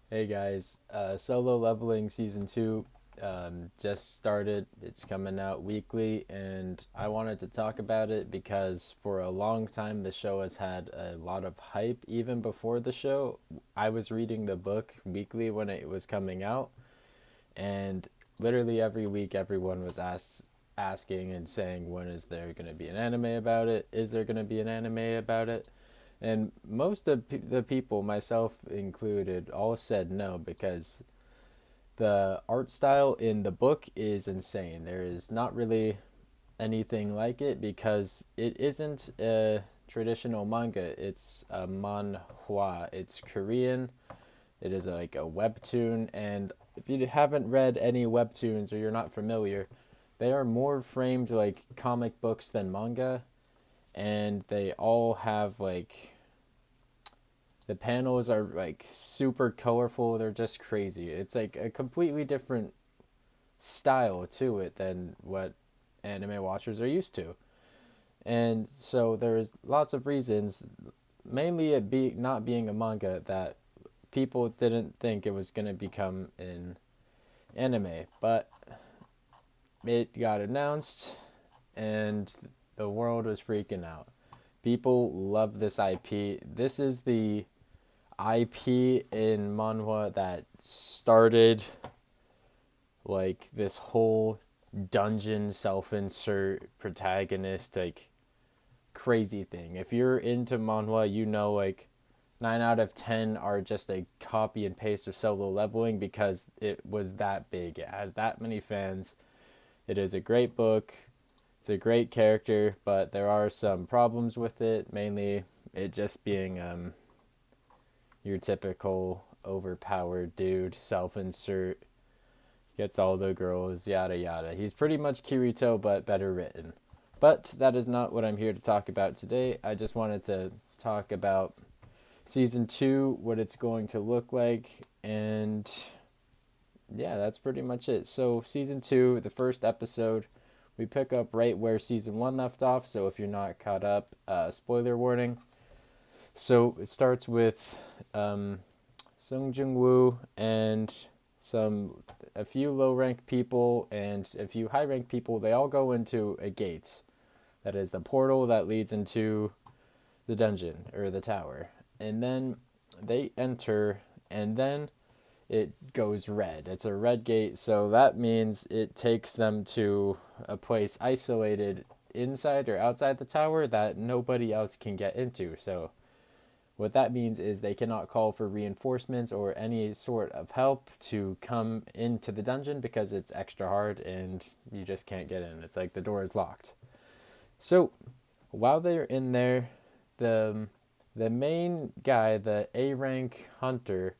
Hey guys, Solo Leveling Season 2 just started. It's coming out weekly, and I wanted to talk about it because for a long time the show has had a lot of hype. Even before the show, I was reading the book weekly when it was coming out, and literally every week everyone was asking and saying, when is there going to be an anime about it? Is there going to be an anime about it? And most of the people, myself included, all said no because the art style in the book is insane. There is not really anything like it because it isn't a traditional manga. It's a manhwa. It's Korean. It is like a webtoon, and if you haven't read any webtoons or you're not familiar, they are more framed like comic books than manga, and they all have like the panels are like super colorful. They're just crazy. It's like a completely different style to it than what anime watchers are used to. And so there's lots of reasons, mainly it be not being a manga, that people didn't think it was going to become an anime, but it got announced and the world was freaking out. People love this IP. This is the IP in manhwa that started like this whole dungeon self-insert protagonist like crazy thing. If you're into manhwa, you know like 9 out of 10 are just a copy and paste of Solo Leveling because it was that big. It has that many fans. It is a great book. It's a great character, but there are some problems with it, mainly it just being your typical overpowered dude, self-insert, gets all the girls, yada yada. He's pretty much Kirito, but better written. But that is not what I'm here to talk about today. I just wanted to talk about season 2, what it's going to look like, and yeah, that's pretty much it. So, season 2, the first episode, we pick up right where season 1 left off. So, if you're not caught up, spoiler warning. So, it starts with Sung Jung Woo and a few low ranked people and a few high ranked people. They all go into a gate that is the portal that leads into the dungeon or the tower, and then they enter, and then it goes red. It's a red gate, so that means it takes them to a place isolated inside or outside the tower that nobody else can get into. So what that means is they cannot call for reinforcements or any sort of help to come into the dungeon because it's extra hard and you just can't get in. It's like the door is locked. So while they're in there, the the main guy, the A rank hunter,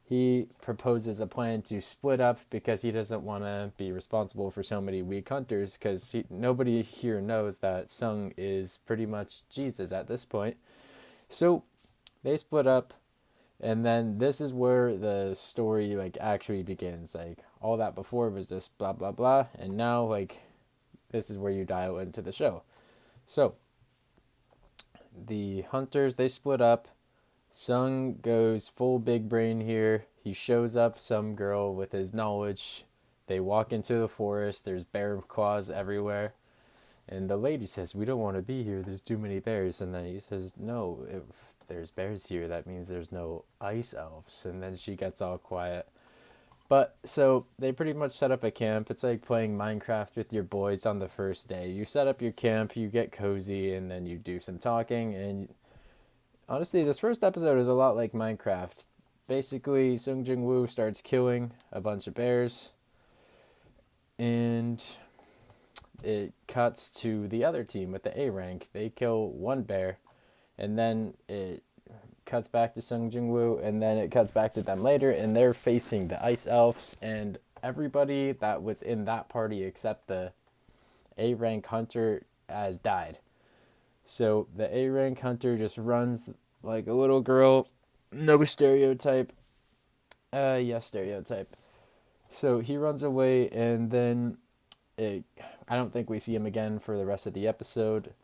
he proposes a plan to split up because he doesn't want to be responsible for so many weak hunters because nobody here knows that Sung is pretty much Jesus at this point. So they split up, and then this is where the story like actually begins. Like all that before was just blah blah blah, and now like this is where you dial into the show. So the hunters, they split up. Sung goes full big brain here. He shows up some girl with his knowledge. They walk into the forest. There's bear claws everywhere. And the lady says, "We don't want to be here. There's too many bears." And then he says, "No, if there's bears here, that means there's no ice elves." And then she gets all quiet. But so they pretty much set up a camp. It's like playing Minecraft with your boys on the first day. You set up your camp, you get cozy, and then you do some talking. And honestly, this first episode is a lot like Minecraft. Basically, Sung Jin Woo starts killing a bunch of bears, and it cuts to the other team with the A rank. They kill one bear, and then it cuts back to Sung Jin Woo, and then it cuts back to them later, and they're facing the Ice Elves, and everybody that was in that party except the A rank hunter has died. So the A rank hunter just runs like a little girl. No stereotype. Yes, stereotype. So he runs away, and then I don't think we see him again for the rest of the episode.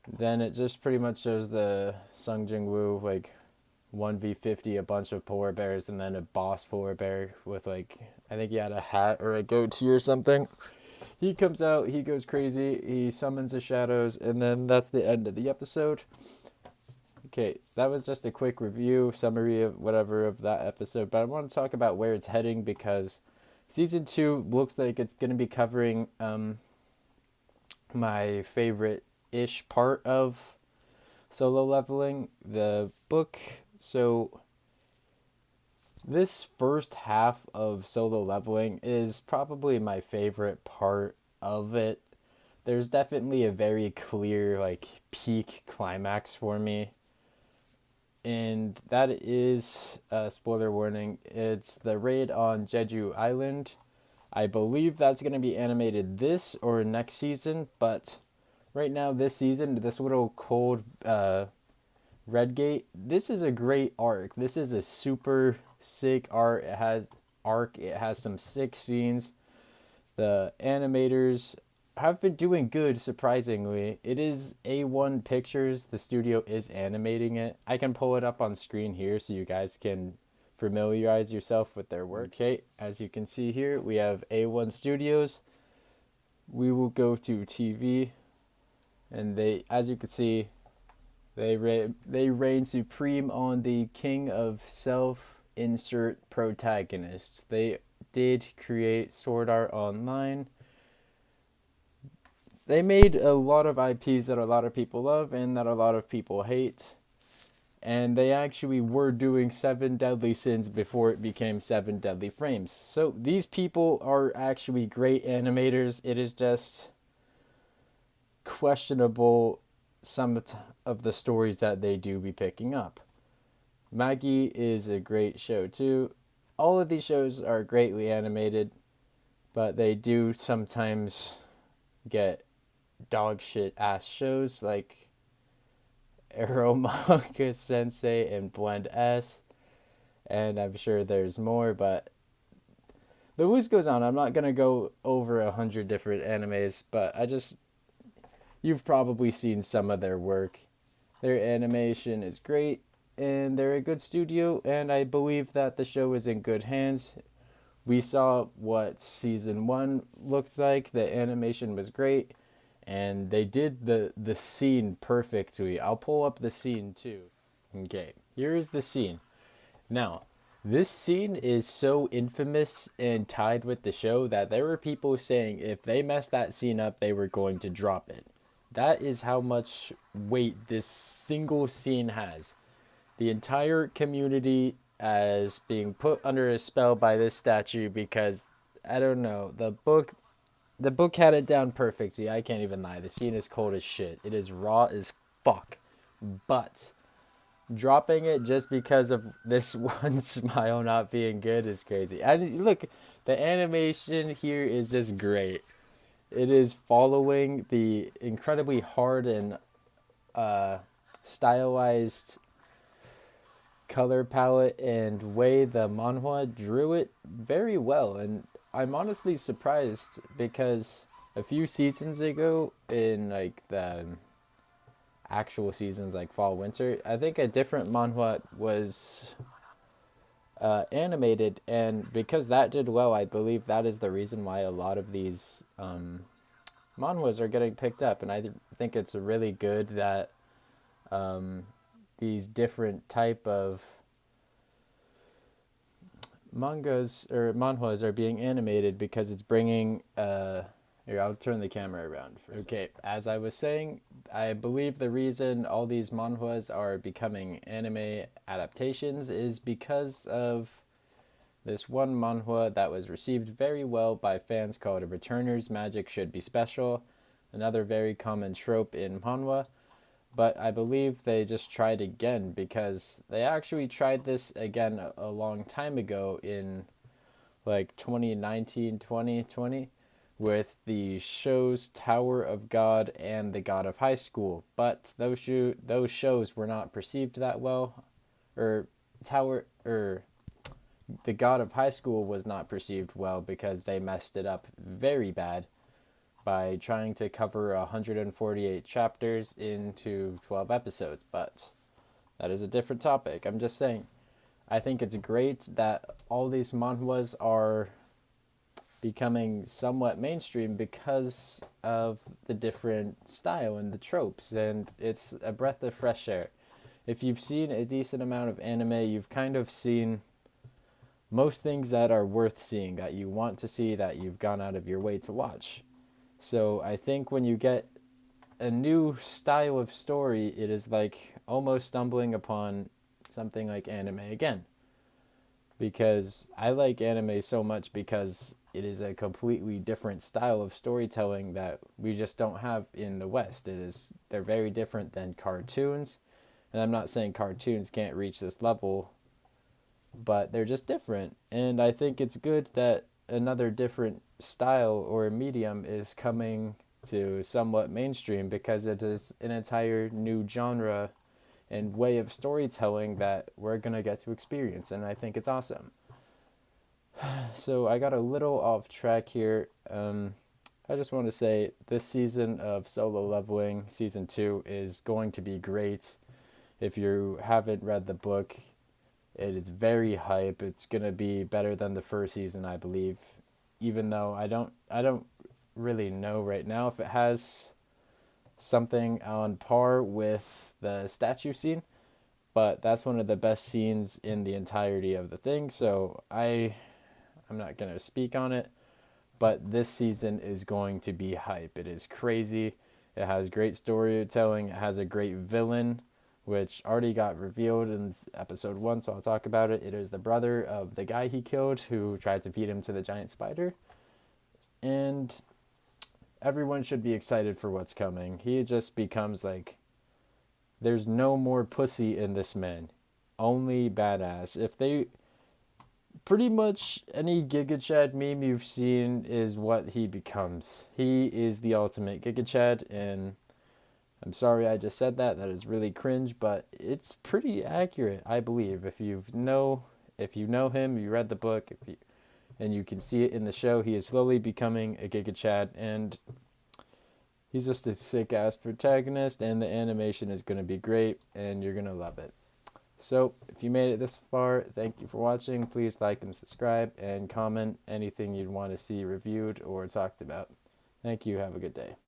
Then it just pretty much shows the Sung Jin Woo like 1v50 a bunch of polar bears, and then a boss polar bear with like, I think he had a hat or a goatee or something. He comes out, he goes crazy, he summons the shadows, and then that's the end of the episode. Okay, that was just a quick review, summary of whatever of that episode, but I want to talk about where it's heading because season 2 looks like it's going to be covering my favorite-ish part of Solo Leveling, the book. So this first half of Solo Leveling is probably my favorite part of it. There's definitely a very clear like peak climax for me. And that is, spoiler warning, it's the raid on Jeju Island. I believe that's going to be animated this or next season, but right now this season, this little cold Redgate, this is a great arc. This is a super sick arc. It has some sick scenes. The animators have been doing good, surprisingly. It is A1 Pictures. The studio is animating it. I can pull it up on screen here so you guys can familiarize yourself with their work. Okay, as you can see here, we have A1 Studios. We will go to TV, and they, as you can see, they reign supreme on the king of self-insert protagonists. They did create Sword Art Online. They made a lot of IPs that a lot of people love and that a lot of people hate. And they actually were doing 7 Deadly Sins before it became 7 Deadly Frames. So these people are actually great animators. It is just questionable some of the stories that they do be picking up. Maggie is a great show too. All of these shows are greatly animated, but they do sometimes get dog shit ass shows like Arrow Manga Sensei and Blend S, and I'm sure there's more, but the list goes on. I'm not gonna go over 100 different animes, but you've probably seen some of their work. Their animation is great, and they're a good studio, and I believe that the show is in good hands. We saw what season 1 looked like. The animation was great, and they did the scene perfectly. I'll pull up the scene too. Okay, here is the scene. Now, this scene is so infamous and tied with the show that there were people saying if they messed that scene up, they were going to drop it. That is how much weight this single scene has. The entire community as being put under a spell by this statue because, I don't know, the book had it down perfectly. I can't even lie. The scene is cold as shit. It is raw as fuck. But dropping it just because of this one smile not being good is crazy. And look, the animation here is just great. It is following the incredibly hard and stylized color palette and way the manhwa drew it very well. And I'm honestly surprised because a few seasons ago in like the actual seasons like fall winter, I think a different manhwa was animated, and because that did well, I believe that is the reason why a lot of these manhwas are getting picked up. And I think it's really good that these different type of mangas or manhwas are being animated because it's bringing here, I'll turn the camera around. Okay, as I was saying, I believe the reason all these manhwas are becoming anime adaptations is because of this one manhwa that was received very well by fans called Returners Magic Should Be Special, another very common trope in manhwa. But I believe they just tried again because they actually tried this again a long time ago in like 2019, 2020 with the shows Tower of God and The God of High School. But those shows were not perceived that well. The God of High School was not perceived well because they messed it up very bad by trying to cover 148 chapters into 12 episodes. But That is a different topic. I'm just saying. I think it's great that all these manhwas are becoming somewhat mainstream because of the different style and the tropes, and it's a breath of fresh air. If you've seen a decent amount of anime, you've kind of seen most things that are worth seeing, that you want to see, that you've gone out of your way to watch. So I think when you get a new style of story, it is like almost stumbling upon something like anime again. Because I like anime so much because it is a completely different style of storytelling that we just don't have in the West. They're very different than cartoons, and I'm not saying cartoons can't reach this level, but they're just different. And I think it's good that another different style or medium is coming to somewhat mainstream because it is an entire new genre and way of storytelling that we're going to get to experience. And I think it's awesome. So I got a little off track here. I just want to say this season of Solo Leveling, season 2, is going to be great. If you haven't read the book, it is very hype. It's gonna be better than the first season, I believe. Even though I don't really know right now if it has something on par with the statue scene, but that's one of the best scenes in the entirety of the thing. So I'm not gonna speak on it, but this season is going to be hype. It is crazy. It has great storytelling. It has a great villain, which already got revealed in episode 1, so I'll talk about it. It is the brother of the guy he killed who tried to feed him to the giant spider. And everyone should be excited for what's coming. He just becomes like, there's no more pussy in this man. Only badass. If they pretty much any Giga Chad meme you've seen is what he becomes. He is the ultimate Giga Chad, and I'm sorry I just said that. That is really cringe, but it's pretty accurate, I believe. If you know him, you read the book, and you can see it in the show, he is slowly becoming a Giga Chad, and he's just a sick ass protagonist, and the animation is gonna be great, and you're gonna love it. So, if you made it this far, thank you for watching. Please like and subscribe and comment anything you'd want to see reviewed or talked about. Thank you. Have a good day.